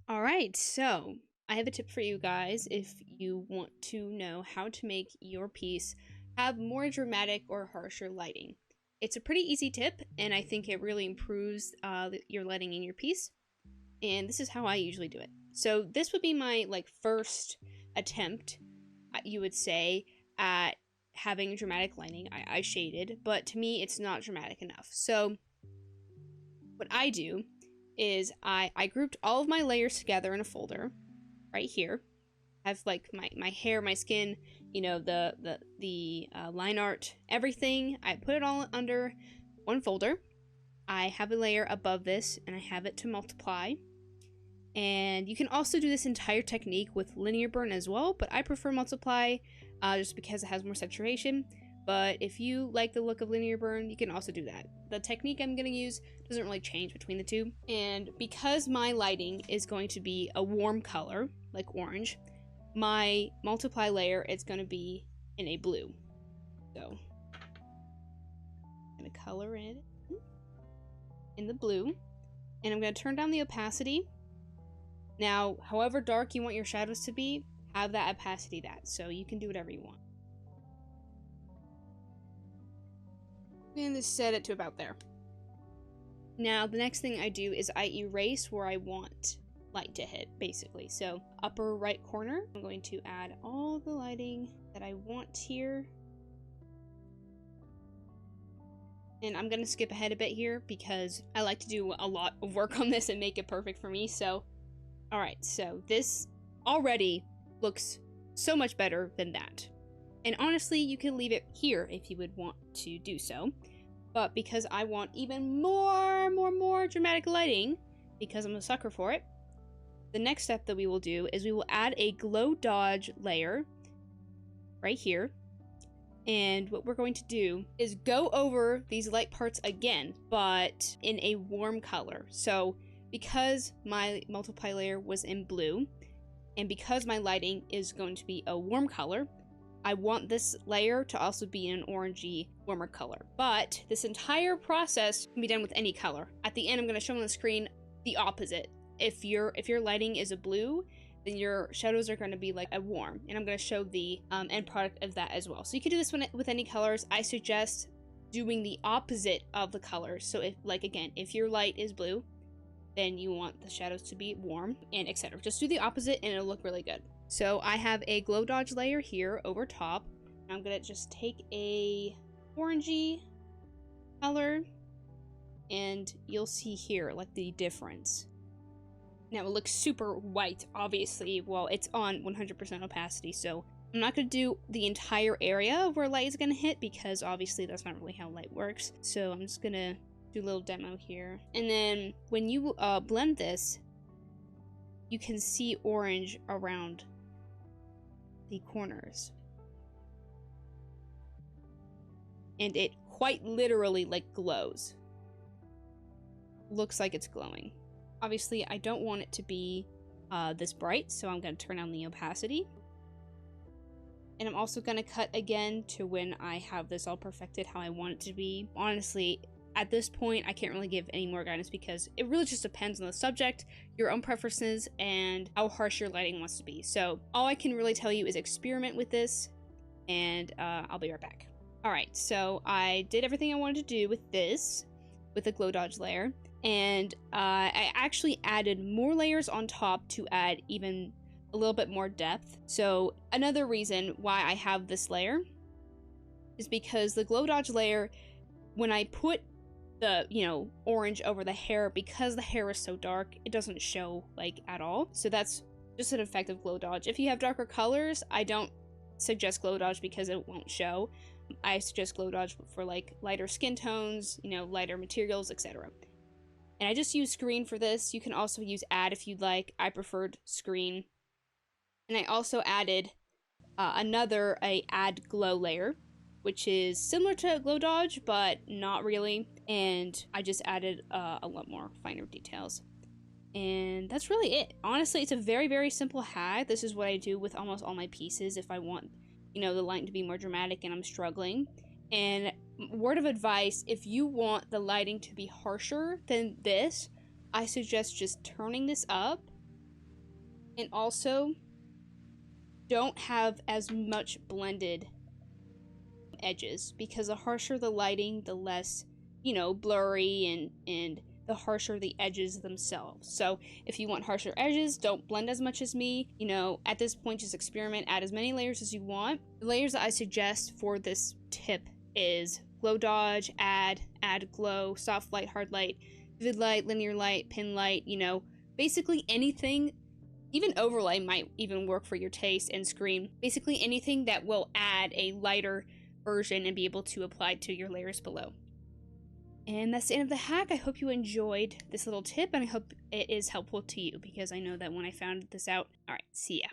All right, so I have a tip for you guys if you want to know how to make your piece have more dramatic or harsher lighting. It's a pretty easy tip, and I think it really improves your lighting in your piece. And this is how I usually do it. So this would be my first attempt, you would say, at having dramatic lighting. I shaded, but to me it's not dramatic enough. So what I do is I grouped all of my layers together in a folder right here. I have like my hair, my skin, you know, the line art, everything. I put it all under one folder. I have a layer above this and I have it to multiply. And you can also do this entire technique with linear burn as well, but I prefer multiply just because it has more saturation. But if you like the look of linear burn, you can also do that. The technique I'm going to use doesn't really change between the two. And because my lighting is going to be a warm color, like orange, my multiply layer is going to be in a blue. So I'm going to color in the blue. And I'm going to turn down the opacity. Now, however dark you want your shadows to be, have that opacity so you can do whatever you want. And just set it to about there. Now, the next thing I do is I erase where I want light to hit, basically. So, upper right corner, I'm going to add all the lighting that I want here. And I'm going to skip ahead a bit here because I like to do a lot of work on this and make it perfect for me. So, alright, so this already looks so much better than that. And honestly, you can leave it here if you would want to do so. But because I want even more dramatic lighting, because I'm a sucker for it, the next step that we will do is we will add a glow dodge layer right here. And what we're going to do is go over these light parts again, but in a warm color. So because my multiply layer was in blue, and because my lighting is going to be a warm color, I want this layer to also be an orangey, warmer color. But this entire process can be done with any color. At the end, I'm going to show on the screen the opposite. If your lighting is a blue, then your shadows are going to be like a warm. And I'm going to show the end product of that as well. So you can do this with any colors. I suggest doing the opposite of the colors. So if, again, if your light is blue, then you want the shadows to be warm, and etc. Just do the opposite and it'll look really good. So I have a glow dodge layer here over top. I'm gonna just take a orangey color and you'll see here like the difference. Now it looks super white, obviously, well it's on 100% opacity, so I'm not gonna do the entire area where light is gonna hit because obviously that's not really how light works. So I'm just gonna do a little demo here. And then when you blend this, you can see orange around the corners. And it quite literally glows. Looks like it's glowing. Obviously, I don't want it to be this bright, so I'm going to turn down the opacity. And I'm also going to cut again to when I have this all perfected how I want it to be. Honestly, at this point, I can't really give any more guidance because it really just depends on the subject, your own preferences, and how harsh your lighting wants to be. So all I can really tell you is experiment with this, and I'll be right back. Alright, so I did everything I wanted to do with this, with the glow dodge layer, and I actually added more layers on top to add even a little bit more depth. So another reason why I have this layer is because the glow dodge layer, when I put the orange over the hair, because the hair is so dark, it doesn't show at all. So that's just an effect of glow dodge. If you have darker colors, I don't suggest glow dodge because it won't show. I suggest glow dodge for lighter skin tones, lighter materials, etc. And I just use screen for this. You can also use add if you'd like. I preferred screen. And I also added another add glow layer, which is similar to glow dodge, but not really. And I just added a lot more finer details. And that's really it. Honestly, it's a very simple hack. This is what I do with almost all my pieces if I want, the lighting to be more dramatic and I'm struggling. And word of advice, if you want the lighting to be harsher than this, I suggest just turning this up And also, don't have as much blended edges, because the harsher the lighting, the less, blurry and the harsher the edges themselves. So if you want harsher edges, don't blend as much as me. At this point, just experiment, add as many layers as you want. The layers that I suggest for this tip is glow dodge, add glow, soft light, hard light, vivid light, linear light, pin light, basically anything. Even overlay might even work for your taste, and screen. Basically anything that will add a lighter version and be able to apply to your layers below. And that's the end of the hack. I hope you enjoyed this little tip, and I hope it is helpful to you, because I know that when I found this out. All right, see ya.